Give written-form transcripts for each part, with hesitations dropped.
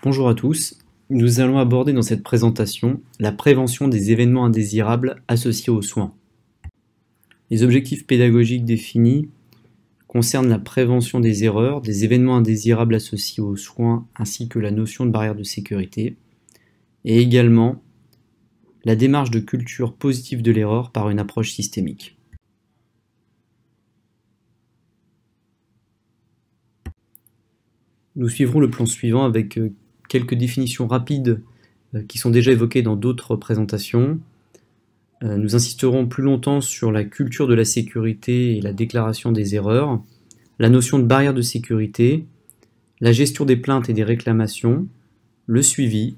Bonjour à tous, nous allons aborder dans cette présentation la prévention des événements indésirables associés aux soins. Les objectifs pédagogiques définis concernent la prévention des erreurs, des événements indésirables associés aux soins ainsi que la notion de barrière de sécurité, et également la démarche de culture positive de l'erreur par une approche systémique. Nous suivrons le plan suivant avec quelques définitions rapides qui sont déjà évoquées dans d'autres présentations. Nous insisterons plus longtemps sur la culture de la sécurité et la déclaration des erreurs, la notion de barrière de sécurité, la gestion des plaintes et des réclamations, le suivi,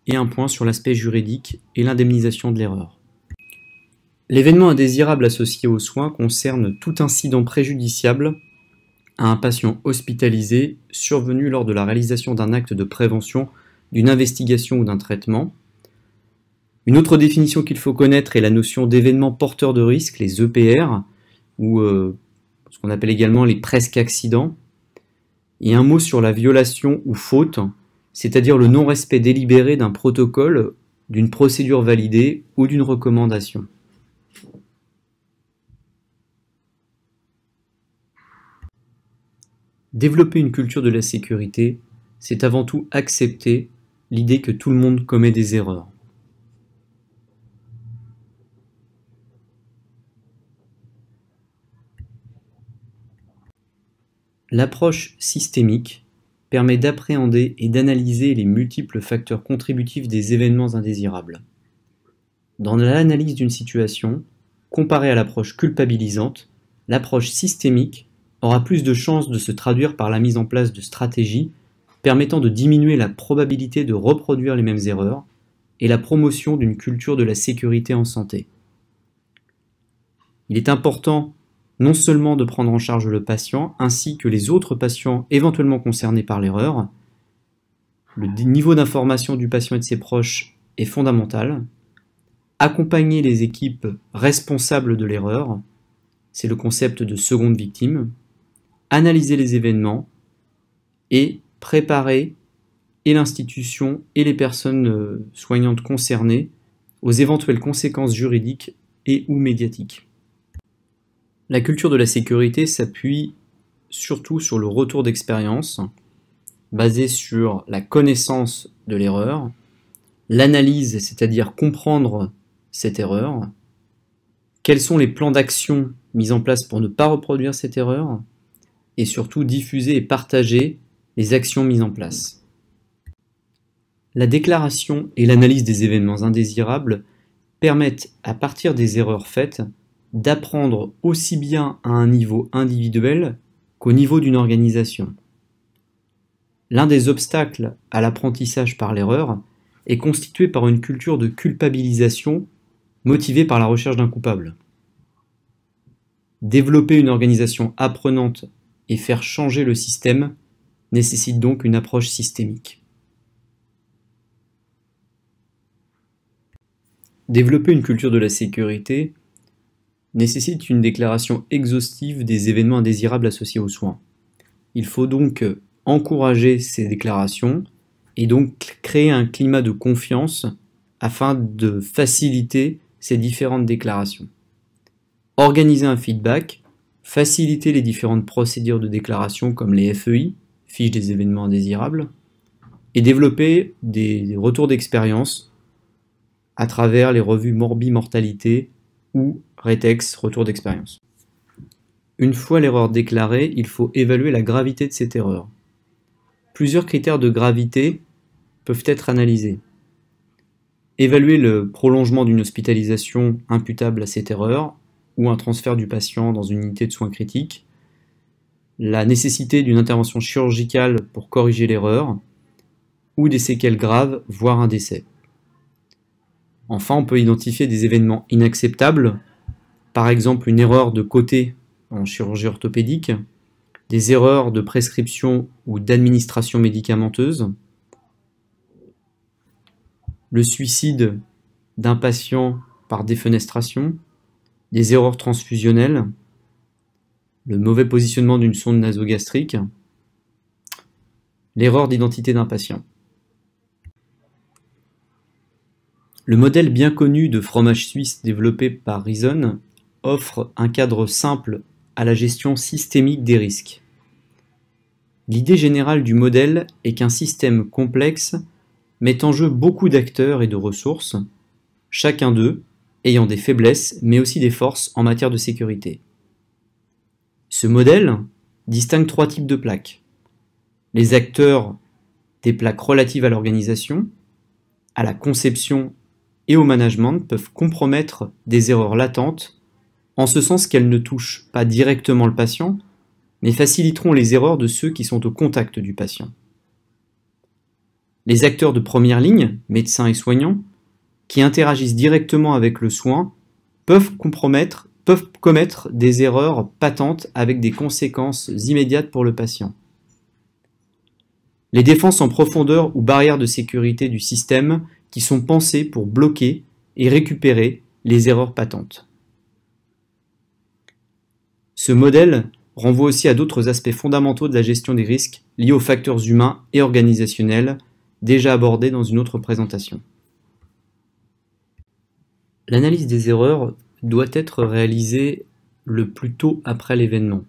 et un point sur l'aspect juridique et l'indemnisation de l'erreur. L'événement indésirable associé aux soins concerne tout incident préjudiciable à un patient hospitalisé survenu lors de la réalisation d'un acte de prévention, d'une investigation ou d'un traitement. Une autre définition qu'il faut connaître est la notion d'événements porteurs de risque, les EPR, ou ce qu'on appelle également les presque accidents. Et un mot sur la violation ou faute, c'est-à-dire le non-respect délibéré d'un protocole, d'une procédure validée ou d'une recommandation. Développer une culture de la sécurité, c'est avant tout accepter l'idée que tout le monde commet des erreurs. L'approche systémique permet d'appréhender et d'analyser les multiples facteurs contributifs des événements indésirables. Dans l'analyse d'une situation, comparée à l'approche culpabilisante, l'approche systémique aura plus de chances de se traduire par la mise en place de stratégies permettant de diminuer la probabilité de reproduire les mêmes erreurs et la promotion d'une culture de la sécurité en santé. Il est important non seulement de prendre en charge le patient ainsi que les autres patients éventuellement concernés par l'erreur. Le niveau d'information du patient et de ses proches est fondamental. Accompagner les équipes responsables de l'erreur, c'est le concept de seconde victime. Analyser les événements et préparer et l'institution et les personnes soignantes concernées aux éventuelles conséquences juridiques et ou médiatiques. La culture de la sécurité s'appuie surtout sur le retour d'expérience, basé sur la connaissance de l'erreur, l'analyse, c'est-à-dire comprendre cette erreur, quels sont les plans d'action mis en place pour ne pas reproduire cette erreur, et surtout diffuser et partager les actions mises en place. La déclaration et l'analyse des événements indésirables permettent, à partir des erreurs faites, d'apprendre aussi bien à un niveau individuel qu'au niveau d'une organisation. L'un des obstacles à l'apprentissage par l'erreur est constitué par une culture de culpabilisation motivée par la recherche d'un coupable. Développer une organisation apprenante et faire changer le système nécessite donc une approche systémique. Développer une culture de la sécurité nécessite une déclaration exhaustive des événements indésirables associés aux soins. Il faut donc encourager ces déclarations et donc créer un climat de confiance afin de faciliter ces différentes déclarations. Organiser un feedback, faciliter les différentes procédures de déclaration comme les FEI, fiches des événements indésirables, et développer des retours d'expérience à travers les revues Morbi-Mortalité ou Retex, retour d'expérience. Une fois l'erreur déclarée, il faut évaluer la gravité de cette erreur. Plusieurs critères de gravité peuvent être analysés. Évaluer le prolongement d'une hospitalisation imputable à cette erreur ou un transfert du patient dans une unité de soins critiques, la nécessité d'une intervention chirurgicale pour corriger l'erreur, ou des séquelles graves, voire un décès. Enfin, on peut identifier des événements inacceptables, par exemple une erreur de côté en chirurgie orthopédique, des erreurs de prescription ou d'administration médicamenteuse, le suicide d'un patient par défenestration, des erreurs transfusionnelles, le mauvais positionnement d'une sonde nasogastrique, l'erreur d'identité d'un patient. Le modèle bien connu de fromage suisse développé par Reason offre un cadre simple à la gestion systémique des risques. L'idée générale du modèle est qu'un système complexe met en jeu beaucoup d'acteurs et de ressources, chacun d'eux ayant des faiblesses mais aussi des forces en matière de sécurité. Ce modèle distingue trois types de plaques. Les acteurs des plaques relatives à l'organisation, à la conception et au management peuvent compromettre des erreurs latentes, en ce sens qu'elles ne touchent pas directement le patient, mais faciliteront les erreurs de ceux qui sont au contact du patient. Les acteurs de première ligne, médecins et soignants, qui interagissent directement avec le soin, peuvent commettre des erreurs patentes avec des conséquences immédiates pour le patient. Les défenses en profondeur ou barrières de sécurité du système qui sont pensées pour bloquer et récupérer les erreurs patentes. Ce modèle renvoie aussi à d'autres aspects fondamentaux de la gestion des risques liés aux facteurs humains et organisationnels, déjà abordés dans une autre présentation. L'analyse des erreurs doit être réalisée le plus tôt après l'événement,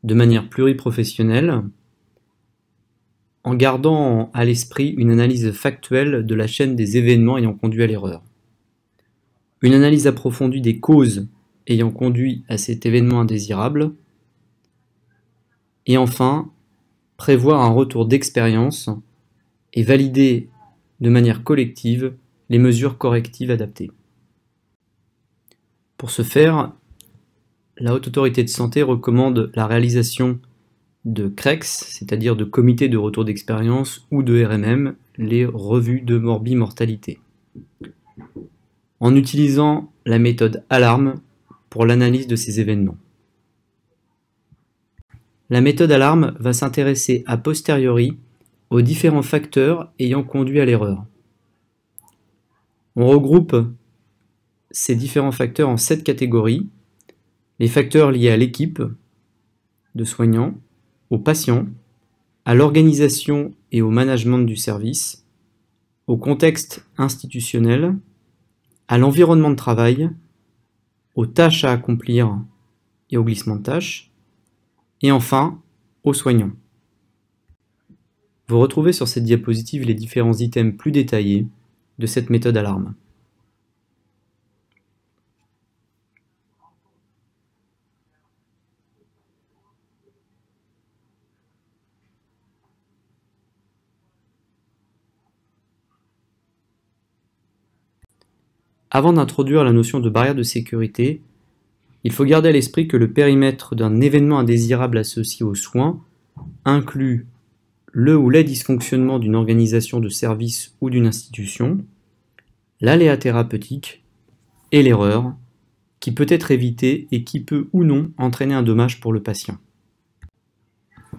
de manière pluriprofessionnelle, en gardant à l'esprit une analyse factuelle de la chaîne des événements ayant conduit à l'erreur. Une analyse approfondie des causes ayant conduit à cet événement indésirable. Et enfin, prévoir un retour d'expérience et valider de manière collective les mesures correctives adaptées. Pour ce faire, la Haute Autorité de Santé recommande la réalisation de CREX, c'est-à-dire de comités de retour d'expérience, ou de RMM, les revues de morbimortalité, en utilisant la méthode ALARME pour l'analyse de ces événements. La méthode ALARME va s'intéresser a posteriori aux différents facteurs ayant conduit à l'erreur. On regroupe ces différents facteurs en 7 catégories. Les facteurs liés à l'équipe de soignants, aux patients, à l'organisation et au management du service, au contexte institutionnel, à l'environnement de travail, aux tâches à accomplir et au glissement de tâches, et enfin aux soignants. Vous retrouvez sur cette diapositive les différents items plus détaillés de cette méthode ALARME. Avant d'introduire la notion de barrière de sécurité, il faut garder à l'esprit que le périmètre d'un événement indésirable associé aux soins inclut le ou les dysfonctionnements d'une organisation de service ou d'une institution, l'aléa thérapeutique et l'erreur, qui peut être évitée et qui peut ou non entraîner un dommage pour le patient.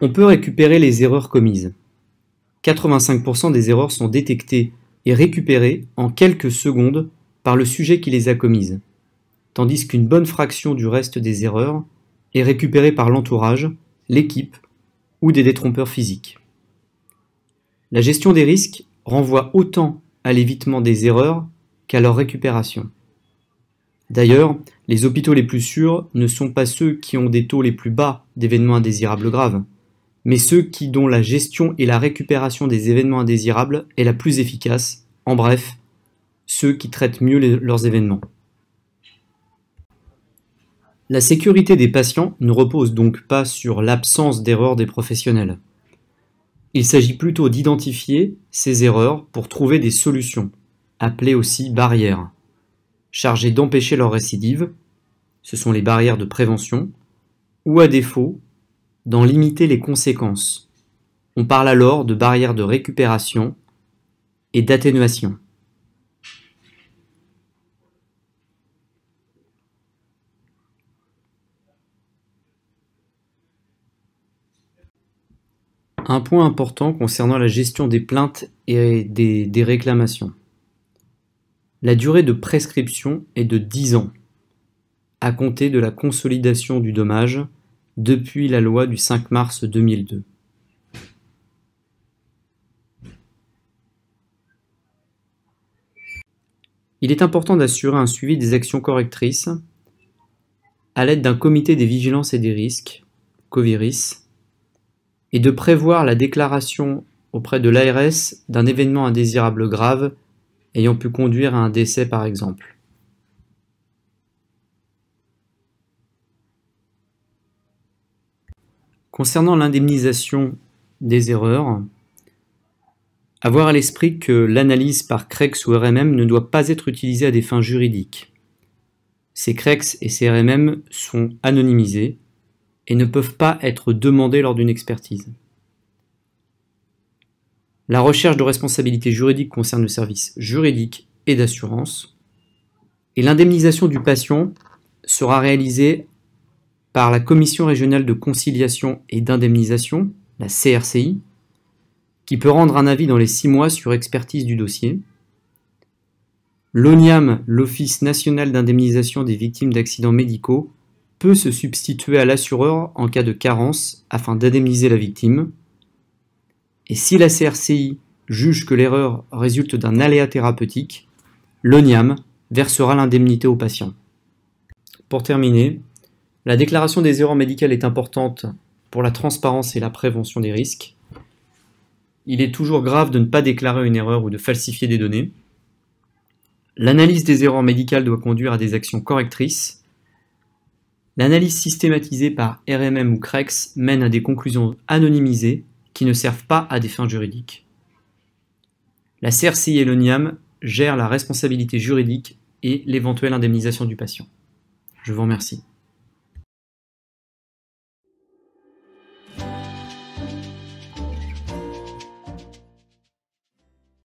On peut récupérer les erreurs commises. 85% des erreurs sont détectées et récupérées en quelques secondes par le sujet qui les a commises, tandis qu'une bonne fraction du reste des erreurs est récupérée par l'entourage, l'équipe ou des détrompeurs physiques. La gestion des risques renvoie autant à l'évitement des erreurs qu'à leur récupération. D'ailleurs, les hôpitaux les plus sûrs ne sont pas ceux qui ont des taux les plus bas d'événements indésirables graves, mais ceux dont la gestion et la récupération des événements indésirables est la plus efficace, en bref, ceux qui traitent mieux leurs événements. La sécurité des patients ne repose donc pas sur l'absence d'erreurs des professionnels. Il s'agit plutôt d'identifier ces erreurs pour trouver des solutions, appelées aussi barrières, chargées d'empêcher leur récidive, ce sont les barrières de prévention, ou à défaut, d'en limiter les conséquences. On parle alors de barrières de récupération et d'atténuation. Un point important concernant la gestion des plaintes et des réclamations. La durée de prescription est de 10 ans, à compter de la consolidation du dommage depuis la loi du 5 mars 2002. Il est important d'assurer un suivi des actions correctrices à l'aide d'un comité des vigilances et des risques, COVIRIS, et de prévoir la déclaration auprès de l'ARS d'un événement indésirable grave ayant pu conduire à un décès par exemple. Concernant l'indemnisation des erreurs, avoir à l'esprit que l'analyse par CREX ou RMM ne doit pas être utilisée à des fins juridiques. Ces CREX et ces RMM sont anonymisés et ne peuvent pas être demandés lors d'une expertise. La recherche de responsabilité juridique concerne le service juridique et d'assurance, et l'indemnisation du patient sera réalisée par la Commission régionale de conciliation et d'indemnisation, la CRCI, qui peut rendre un avis dans les 6 mois sur expertise du dossier. L'ONIAM, l'Office national d'indemnisation des victimes d'accidents médicaux, peut se substituer à l'assureur en cas de carence afin d'indemniser la victime. Et si la CRCI juge que l'erreur résulte d'un aléa thérapeutique, l'ONIAM versera l'indemnité au patient. Pour terminer, la déclaration des erreurs médicales est importante pour la transparence et la prévention des risques. Il est toujours grave de ne pas déclarer une erreur ou de falsifier des données. L'analyse des erreurs médicales doit conduire à des actions correctrices. L'analyse systématisée par RMM ou CREX mène à des conclusions anonymisées qui ne servent pas à des fins juridiques. La CRCI et l'ONIAM gèrent la responsabilité juridique et l'éventuelle indemnisation du patient. Je vous remercie.